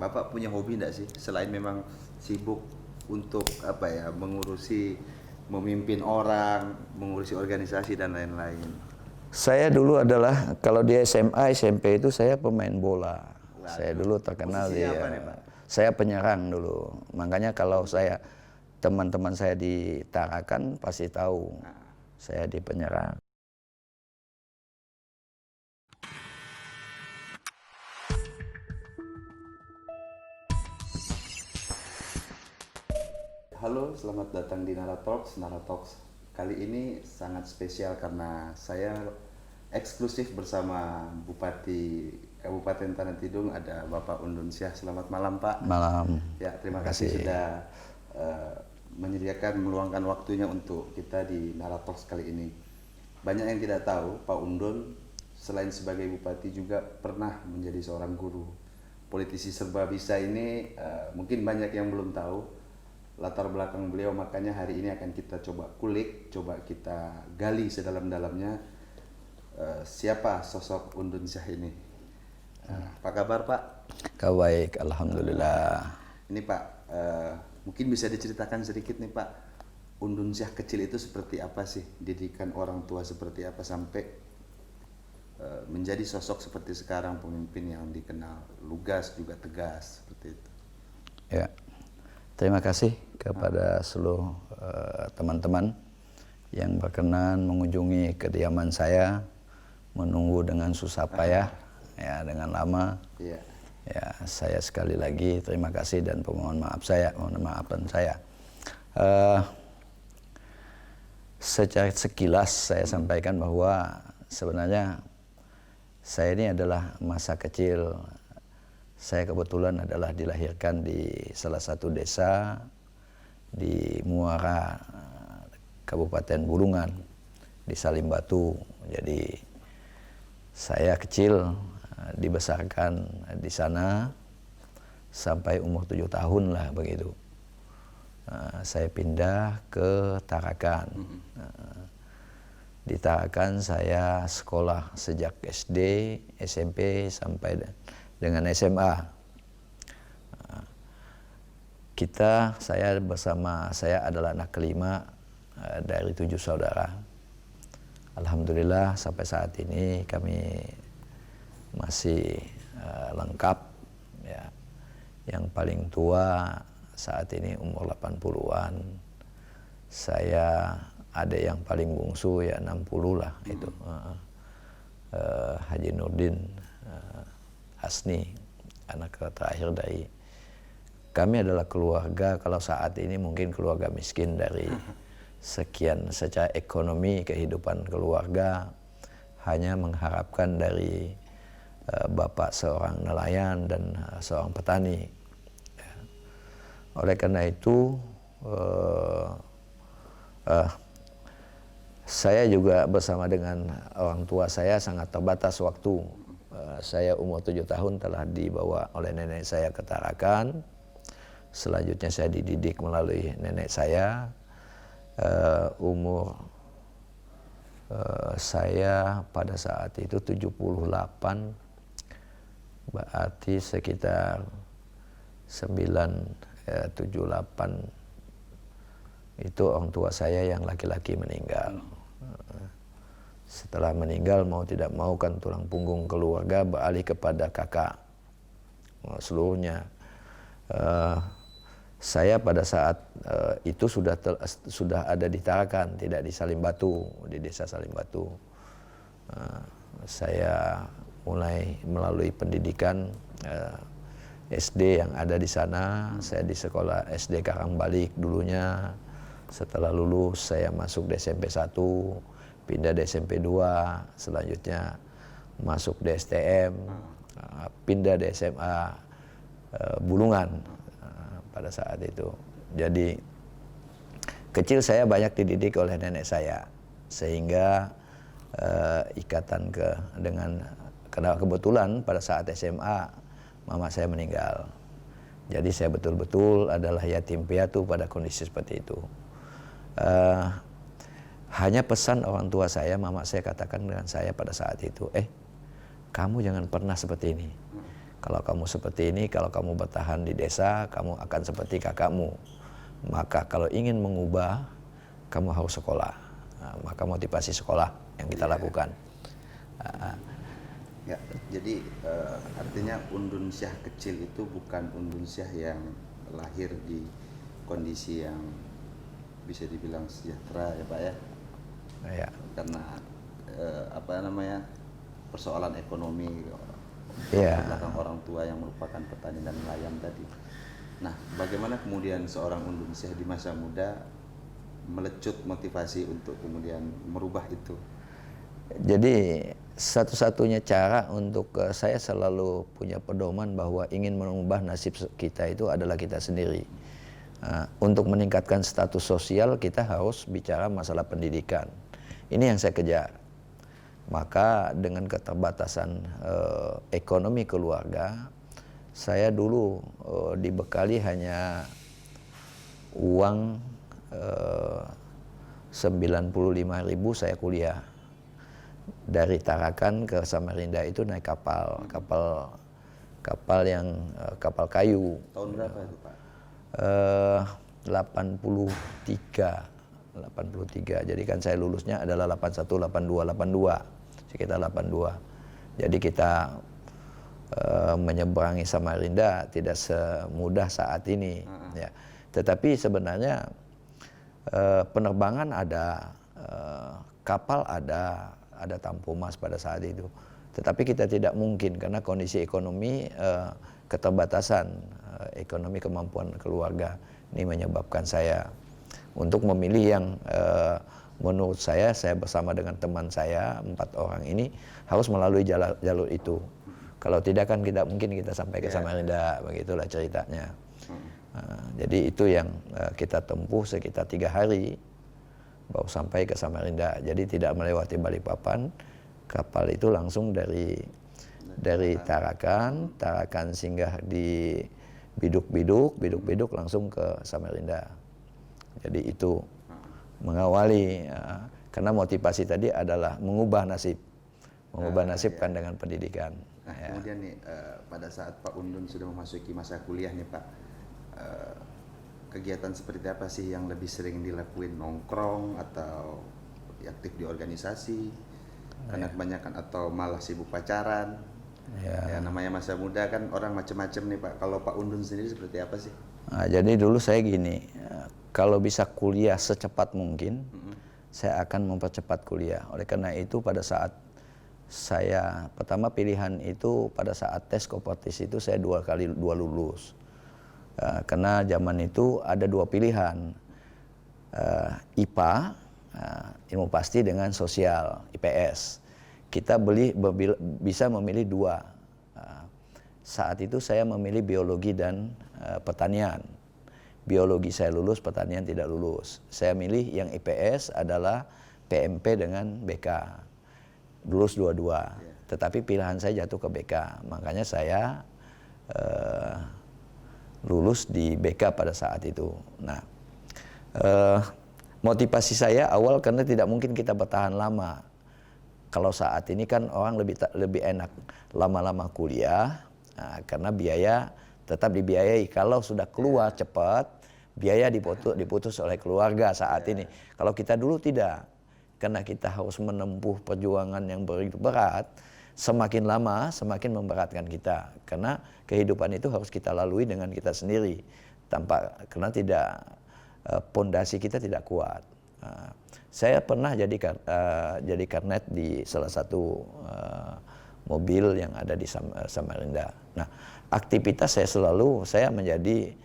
Bapak punya hobi enggak sih selain memang sibuk untuk apa ya mengurusi memimpin orang, mengurusi organisasi dan lain-lain? Saya dulu adalah kalau di SMA, SMP itu saya pemain bola. Saya Waduh, dulu terkenal posisinya di apa nih Pak? saya penyerang dulu. Makanya kalau saya teman-teman saya di Tarakan pasti tahu saya di penyerang. Halo, selamat datang di Nara Talks. Nara Talks kali ini sangat spesial karena saya eksklusif bersama Bupati Kabupaten Tanah Tidung, ada Bapak Undun Syah. Selamat malam Pak. Malam. Ya, terima kasih sudah meluangkan waktunya untuk kita di Nara Talks kali ini. Banyak yang tidak tahu, Pak Undun selain sebagai bupati juga pernah menjadi seorang guru. Politisi serba bisa ini mungkin banyak yang belum tahu latar belakang beliau, makanya hari ini akan kita coba kulik, coba kita gali sedalam-dalamnya siapa sosok Undun Syah ini. Apa kabar Pak? Kabar baik, alhamdulillah. Ini Pak, mungkin bisa diceritakan sedikit nih Pak, Undun Syah kecil itu seperti apa sih? Didikan orang tua seperti apa sampai menjadi sosok seperti sekarang, pemimpin yang dikenal lugas juga tegas seperti itu. Ya, terima kasih kepada seluruh teman-teman yang berkenan mengunjungi kediaman saya, menunggu dengan susah payah, ya dengan lama. Iya. Ya, saya sekali lagi terima kasih dan mohon maafkan saya. Secara sekilas saya sampaikan bahwa sebenarnya saya ini adalah masa kecil. Saya kebetulan adalah dilahirkan di salah satu desa di Muara, Kabupaten Bulungan, di Salimbatu. Jadi saya kecil dibesarkan di sana sampai umur 7 tahun lah begitu. Saya pindah ke Tarakan. Di Tarakan saya sekolah sejak SD, SMP sampai dengan SMA. Saya adalah anak kelima dari 7 saudara. Alhamdulillah sampai saat ini kami masih lengkap. Ya. Yang paling tua saat ini umur 80-an. Saya ada yang paling bungsu ya 60 lah itu. Haji Nurdin Hasni, anak terakhir dari kami adalah keluarga, kalau saat ini mungkin keluarga miskin dari sekian secara ekonomi kehidupan keluarga hanya mengharapkan dari bapak seorang nelayan dan seorang petani. Oleh karena itu saya juga bersama dengan orang tua saya sangat terbatas waktu. Saya umur 7 tahun telah dibawa oleh nenek saya ke Tarakan. Selanjutnya saya dididik melalui nenek saya. Umur saya pada saat itu 78, berarti sekitar 78 itu orang tua saya yang laki-laki meninggal. Setelah meninggal mau tidak mau kan tulang punggung keluarga beralih kepada kakak seluruhnya. Saya pada saat itu sudah ada di Tarakan, tidak di Salimbatu, di desa Salimbatu. Saya mulai melalui pendidikan SD yang ada di sana. Saya di sekolah SD Karangbalik dulunya. Setelah lulus saya masuk di SMP 1, pindah di SMP 2, selanjutnya masuk di STM, pindah di SMA Bulungan pada saat itu. Jadi kecil saya banyak dididik oleh nenek saya, sehingga ikatan karena kebetulan pada saat SMA mama saya meninggal. Jadi saya betul-betul adalah yatim piatu pada kondisi seperti itu. Hanya pesan orang tua saya, mama saya katakan dengan saya pada saat itu, kamu jangan pernah seperti ini. Kalau kamu seperti ini, kalau kamu bertahan di desa, kamu akan seperti kakakmu. Maka kalau ingin mengubah, kamu harus sekolah. Nah, maka motivasi sekolah yang kita lakukan. Ya, jadi artinya Undun Syah kecil itu bukan Undun Syah yang lahir di kondisi yang bisa dibilang sejahtera ya Pak ya. Ya. Karena persoalan ekonomi belakang orang tua yang merupakan petani dan nelayan tadi. Nah, bagaimana kemudian seorang Undun Syah di masa muda melecut motivasi untuk kemudian merubah itu? Jadi satu-satunya cara untuk saya selalu punya pedoman bahwa ingin mengubah nasib kita itu adalah kita sendiri. Untuk meningkatkan status sosial kita harus bicara masalah pendidikan. Ini yang saya kejar. Maka dengan keterbatasan ekonomi keluarga, saya dulu dibekali hanya uang 95.000 saya kuliah. Dari Tarakan ke Samarinda itu naik kapal yang kapal kayu. Tahun berapa itu Pak? 83. Jadi kan saya lulusnya adalah 81, 82. Sekitar 82. Jadi kita menyeberangi Samarinda tidak semudah saat ini. Ya. Tetapi sebenarnya penerbangan ada, kapal ada Tampomas pada saat itu. Tetapi kita tidak mungkin karena kondisi ekonomi, keterbatasan ekonomi kemampuan keluarga ini menyebabkan saya untuk memilih yang menurut saya bersama dengan teman saya 4 orang ini harus melalui jalur itu. Kalau tidak kan tidak mungkin kita sampai ke Samarinda, begitulah ceritanya. Jadi itu yang kita tempuh sekitar 3 hari baru sampai ke Samarinda. Jadi tidak melewati Balikpapan. Kapal itu langsung dari Tarakan singgah di Biduk langsung ke Samarinda. Jadi itu mengawali, karena motivasi tadi adalah mengubah nasib kan dengan pendidikan. Nah, kemudian nih pada saat Pak Undun sudah memasuki masa kuliah nih Pak, kegiatan seperti apa sih yang lebih sering dilakuin, nongkrong atau aktif di organisasi? Karena kebanyakan atau malah sibuk pacaran. Ya namanya masa muda kan orang macam-macam nih Pak. Kalau Pak Undun sendiri seperti apa sih? Nah, jadi dulu saya gini, kalau bisa kuliah secepat mungkin, saya akan mempercepat kuliah. Oleh karena itu pada saat saya pertama pilihan itu pada saat tes Kopertis itu saya 2 lulus. Karena zaman itu ada 2 pilihan, IPA, ilmu pasti dengan sosial, IPS. Kita bisa memilih 2. Saat itu saya memilih biologi dan pertanian. Biologi saya lulus, pertanian tidak lulus. Saya milih yang IPS adalah PMP dengan BK. Lulus 2-2. Tetapi pilihan saya jatuh ke BK. Makanya saya lulus di BK pada saat itu. Nah, motivasi saya awal karena tidak mungkin kita bertahan lama. Kalau saat ini kan orang lebih enak lama-lama kuliah, karena biaya tetap dibiayai. Kalau sudah keluar cepat, biaya diputus oleh keluarga saat ini. Kalau kita dulu tidak, karena kita harus menempuh perjuangan yang begitu berat, semakin lama semakin memberatkan kita. Karena kehidupan itu harus kita lalui dengan kita sendiri, karena tidak pondasi kita tidak kuat. Saya pernah jadi karnet di salah satu mobil yang ada di Samarinda. Nah, aktivitas saya menjadi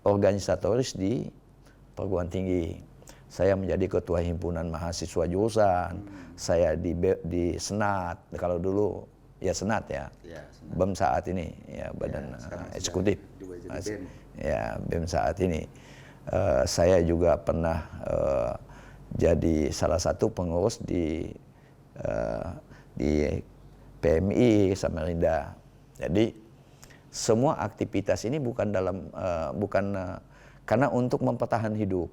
organisatoris di perguruan tinggi. Saya menjadi ketua himpunan mahasiswa jurusan. Saya di Senat. Kalau dulu ya Senat ya. BEM saat ini ya Badan Eksekutif. Ya BEM saat ini. Saya juga pernah jadi salah satu pengurus di PMI Samarinda. Jadi semua aktivitas ini bukan karena untuk mempertahankan hidup.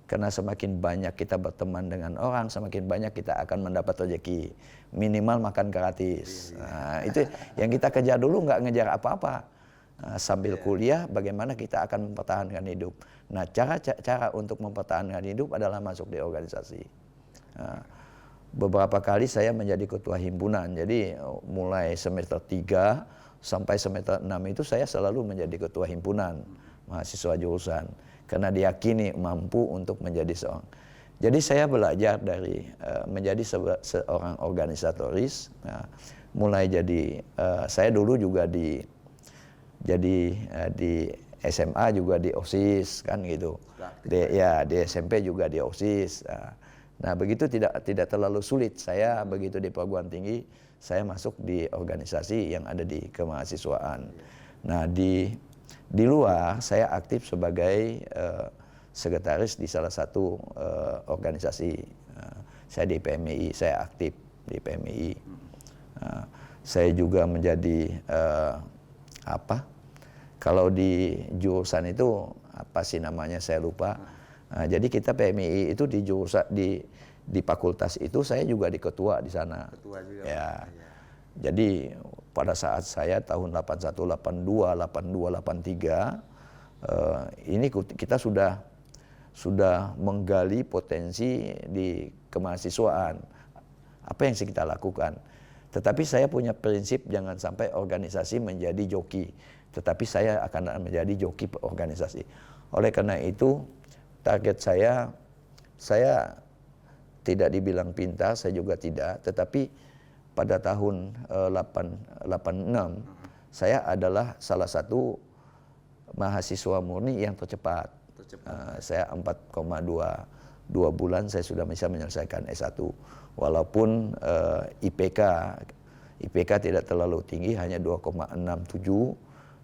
Karena semakin banyak kita berteman dengan orang, semakin banyak kita akan mendapat rezeki. Minimal makan gratis. Nah, itu yang kita kejar dulu, nggak ngejar apa-apa. Sambil kuliah, bagaimana kita akan mempertahankan hidup. Nah, cara untuk mempertahankan hidup adalah masuk di organisasi. Beberapa kali saya menjadi ketua himpunan. Jadi mulai semester 3 sampai semester 6 itu saya selalu menjadi ketua himpunan mahasiswa jurusan. Karena diyakini mampu untuk menjadi seorang. Jadi saya belajar dari menjadi seorang organisatoris. Nah, mulai jadi saya dulu juga di SMA juga di OSIS kan gitu. Di SMP juga di OSIS. Nah, begitu tidak terlalu sulit. Saya begitu di perguruan tinggi, saya masuk di organisasi yang ada di kemahasiswaan. Nah, di luar saya aktif sebagai sekretaris di salah satu organisasi. Saya di PMI, saya aktif di PMI. Saya juga menjadi kalau di jurusan itu apa sih namanya saya lupa. Jadi kita PMI itu di jurusan di fakultas itu saya juga di ketua di sana. Ketua juga. Ya. Jadi pada saat saya tahun 81, 82, 82, 83 ini kita sudah menggali potensi di kemahasiswaan. Apa yang kita lakukan? Tetapi saya punya prinsip jangan sampai organisasi menjadi joki. Tetapi saya akan menjadi joki organisasi. Oleh karena itu target saya tidak dibilang pintar, saya juga tidak. Tetapi pada tahun 86 saya adalah salah satu mahasiswa murni yang tercepat. Saya 4,2 bulan saya sudah bisa menyelesaikan S1. Walaupun IPK tidak terlalu tinggi, hanya 2,67.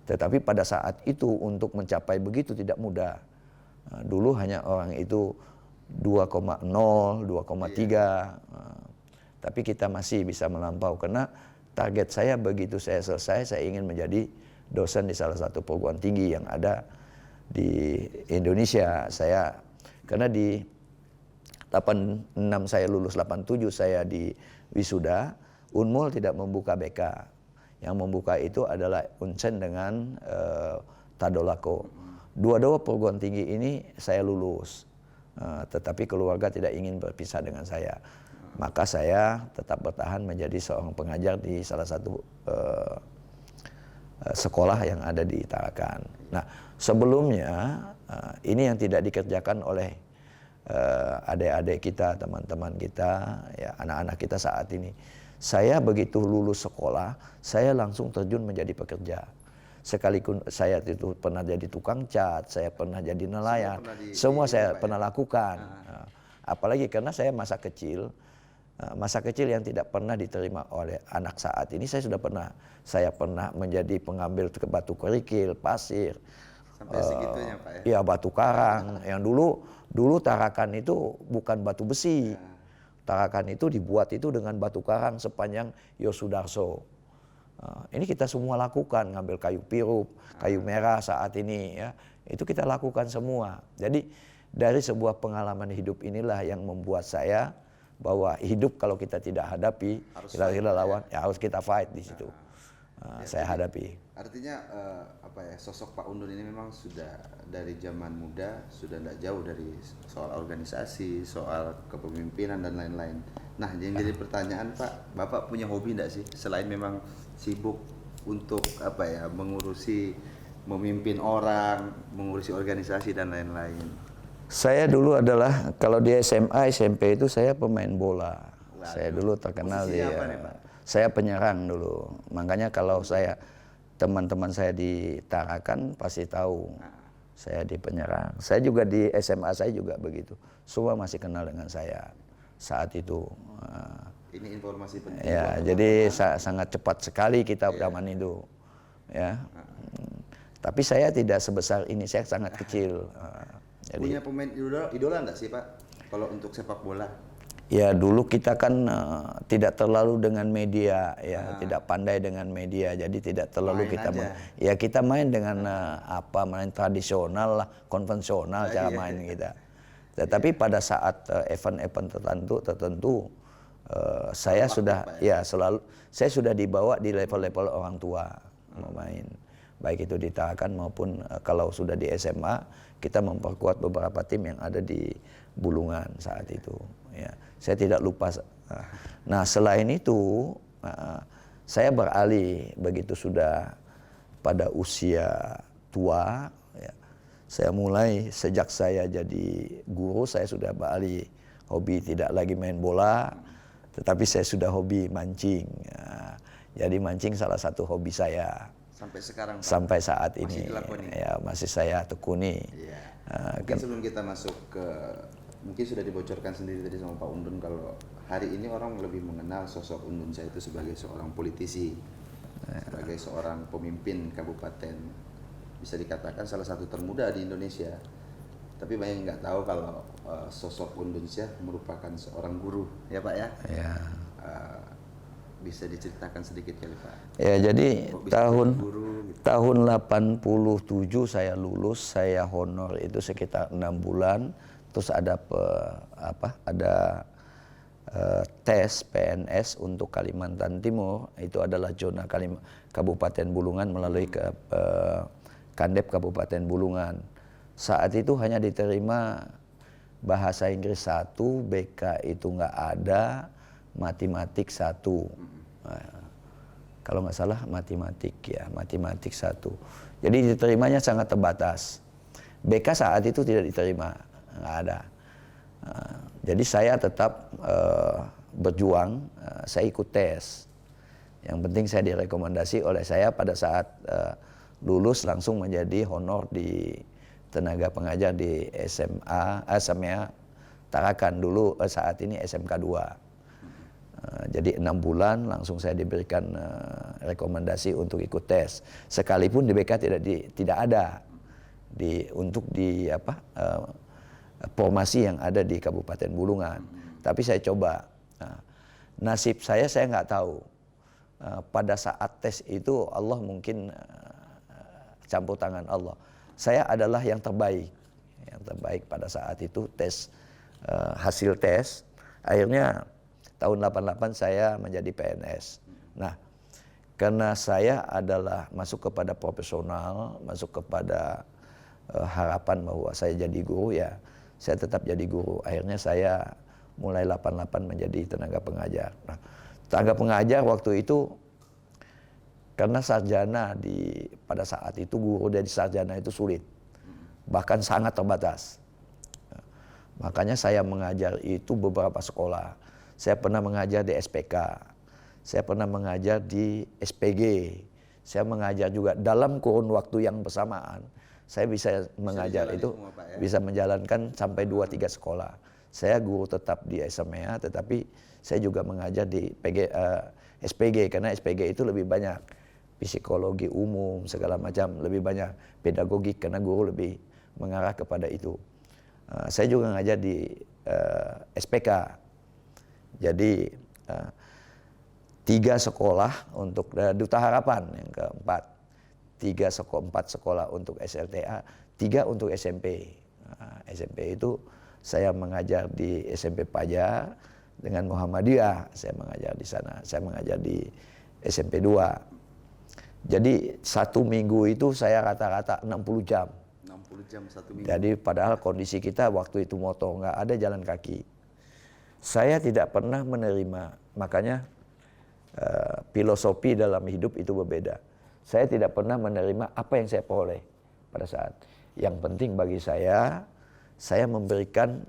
Tetapi pada saat itu untuk mencapai begitu tidak mudah. Dulu hanya orang itu 2,0, 2,3. Tapi kita masih bisa melampau karena target saya begitu saya selesai, saya ingin menjadi dosen di salah satu perguruan tinggi yang ada di Indonesia. Karena di 86 saya lulus, 87 saya di wisuda, Unmul tidak membuka BK. Yang membuka itu adalah Uncen dengan Tadolako. Dua-dua perguruan tinggi ini saya lulus. Tetapi keluarga tidak ingin berpisah dengan saya. Maka saya tetap bertahan menjadi seorang pengajar di salah satu sekolah yang ada di Tarakan. Nah, sebelumnya ini yang tidak dikerjakan oleh adik-adik kita, teman-teman kita, ya anak-anak kita saat ini. Saya begitu lulus sekolah, saya langsung terjun menjadi pekerja. Sekalipun saya itu pernah jadi tukang cat, saya pernah jadi nelayan, semua saya pernah lakukan. Apalagi karena saya masa kecil yang tidak pernah diterima oleh anak saat ini, saya pernah menjadi pengambil batu kerikil, pasir, sampai segitunya Pak ya ya? batu karang. Yang dulu Tarakan itu bukan batu besi, Tarakan itu dibuat itu dengan batu karang sepanjang Yosudarso. Ini kita semua lakukan, ngambil kayu pirup, kayu merah saat ini ya, itu kita lakukan semua. Jadi dari sebuah pengalaman hidup inilah yang membuat saya bahwa hidup kalau kita tidak hadapi, kita lawan, ya harus kita fight di situ. Saya hadapi. Artinya sosok Pak Undun ini memang sudah dari zaman muda sudah tidak jauh dari soal organisasi, soal kepemimpinan dan lain-lain. Nah, yang jadi pertanyaan Pak, Bapak punya hobi tidak sih selain memang sibuk untuk memimpin orang, mengurusi organisasi dan lain-lain? Saya dulu adalah kalau di SMA, SMP itu saya pemain bola. Saya dulu terkenal saya penyerang dulu. Makanya kalau teman-teman saya di Tarakan pasti tahu saya di penyerang. Saya juga di SMA saya juga begitu. Semua masih kenal dengan saya saat itu. Ini informasi penting. Ya, jadi sangat cepat sekali kita zaman itu. Ya. Tapi saya tidak sebesar ini, saya sangat kecil. Punya pemain idola enggak sih Pak kalau untuk sepak bola? Ya dulu kita kan tidak terlalu dengan media ya, tidak pandai dengan media, jadi tidak terlalu kita main dengan main tradisional lah, konvensional cara main kita. Tetapi pada saat event-event tertentu saya sudah saya sudah dibawa di level-level orang tua mau main. Baik itu di Tarakan maupun kalau sudah di SMA, kita memperkuat beberapa tim yang ada di Bulungan saat itu. Ya, saya tidak lupa. Nah, selain itu, saya beralih begitu sudah pada usia tua. Ya, saya mulai sejak saya jadi guru, saya sudah beralih hobi tidak lagi main bola, tetapi saya sudah hobi mancing. Ya, jadi mancing salah satu hobi saya. Sampai sekarang, Pak? Sampai saat ini, ya, masih saya tekuni. Ya. Mungkin sebelum kita masuk ke, mungkin sudah dibocorkan sendiri tadi sama Pak Undun kalau hari ini orang lebih mengenal sosok Undun saya itu sebagai seorang politisi, sebagai seorang pemimpin kabupaten, bisa dikatakan salah satu termuda di Indonesia. Tapi banyak yang nggak tahu kalau sosok Undun Syah merupakan seorang guru, ya Pak ya? Ya. Bisa diceritakan sedikit kali Pak? Ya, jadi tahun guru, gitu. tahun 87 saya lulus, saya honor itu sekitar 6 bulan. Terus ada tes PNS untuk Kalimantan Timur, itu adalah zona Kabupaten Bulungan melalui Kandep Kabupaten Bulungan. Saat itu hanya diterima bahasa Inggris 1, BK itu nggak ada, matematik 1. Kalau nggak salah matematik 1. Jadi diterimanya sangat terbatas. BK saat itu tidak diterima, nggak ada. Jadi saya tetap berjuang, saya ikut tes. Yang penting saya direkomendasi oleh saya pada saat lulus langsung menjadi honor di tenaga pengajar di SMA Tarakan dulu, saat ini SMK 2. Jadi 6 bulan langsung saya diberikan rekomendasi untuk ikut tes. Sekalipun di BK tidak ada untuk formasi yang ada di Kabupaten Bulungan. Tapi saya coba. Nasib saya nggak tahu. Pada saat tes itu Allah mungkin campur tangan Allah. Saya adalah yang terbaik pada saat itu tes, hasil tes. Akhirnya tahun 88 saya menjadi PNS. Nah, karena saya adalah masuk kepada profesional, masuk kepada harapan bahwa saya jadi guru, ya saya tetap jadi guru. Akhirnya saya mulai 88 menjadi tenaga pengajar. Nah, tenaga pengajar waktu itu karena sarjana pada saat itu guru dari sarjana itu sulit, bahkan sangat terbatas. Makanya saya mengajar itu beberapa sekolah. Saya pernah mengajar di SPK, saya pernah mengajar di SPG, saya mengajar juga dalam kurun waktu yang bersamaan. Saya bisa mengajar itu, semua, Pak, ya? Bisa menjalankan sampai 2-3 sekolah. Saya guru tetap di SMA, tetapi saya juga mengajar di SPG, karena SPG itu lebih banyak psikologi umum, segala macam, lebih banyak pedagogik, karena guru lebih mengarah kepada itu. Saya juga mengajar di SPK. Jadi 3 sekolah untuk Duta Harapan yang keempat, 4 sekolah untuk SLTA, 3 untuk SMP. SMP itu saya mengajar di SMP Pajar dengan Muhammadiyah, saya mengajar di sana, saya mengajar di SMP 2. Jadi 1 minggu itu saya rata-rata 60 jam. 60 jam 1 minggu. Jadi padahal kondisi kita waktu itu motor nggak ada, jalan kaki. Saya tidak pernah menerima, makanya filosofi dalam hidup itu berbeda. Saya tidak pernah menerima apa yang saya peroleh pada saat. Yang penting bagi saya memberikan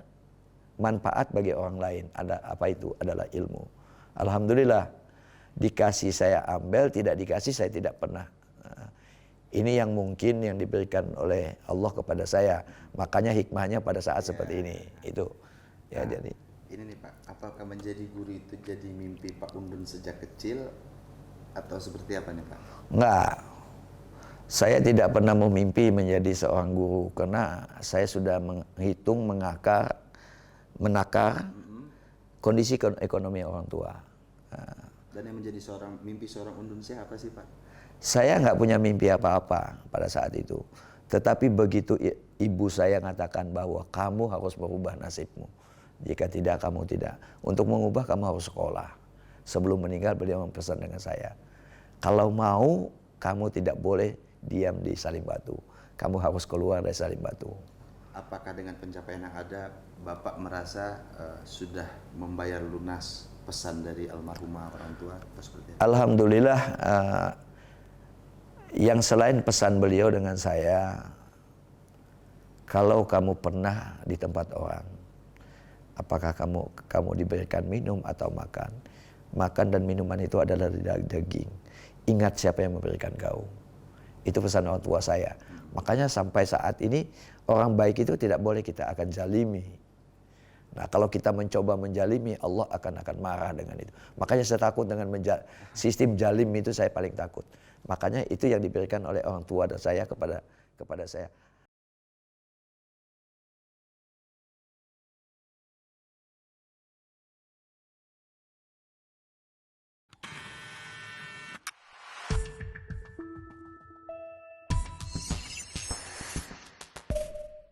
manfaat bagi orang lain. Apa itu? Adalah ilmu. Alhamdulillah, dikasih saya ambil, tidak dikasih saya tidak pernah. Ini yang mungkin yang diberikan oleh Allah kepada saya. Makanya hikmahnya pada saat seperti ini. Itu. Ya, jadi. Ini nih Pak, apakah menjadi guru itu jadi mimpi Pak Undun sejak kecil atau seperti apa nih Pak? Enggak. Saya tidak pernah memimpi menjadi seorang guru karena saya sudah menghitung, menakar kondisi ekonomi orang tua. Dan yang menjadi mimpi seorang Undun Syah apa sih Pak? Saya nggak punya mimpi apa-apa pada saat itu. Tetapi begitu ibu saya mengatakan bahwa kamu harus merubah nasibmu. Jika tidak, kamu tidak. Untuk mengubah, kamu harus sekolah. Sebelum meninggal, beliau mempesan dengan saya, kalau mau, kamu tidak boleh diam di Salim Batu. Kamu harus keluar dari Salim Batu. Apakah dengan pencapaian yang ada, Bapak merasa sudah membayar lunas pesan dari almarhumah orang tua? Alhamdulillah, yang selain pesan beliau dengan saya, kalau kamu pernah di tempat orang, apakah kamu diberikan minum atau makan? Makan dan minuman itu adalah dari daging. Ingat siapa yang memberikan kau. Itu pesan orang tua saya. Makanya sampai saat ini orang baik itu tidak boleh kita akan zalimi. Nah, kalau kita mencoba menjalimi, Allah akan marah dengan itu. Makanya saya takut dengan sistem jalim itu, saya paling takut. Makanya itu yang diberikan oleh orang tua dan saya kepada saya.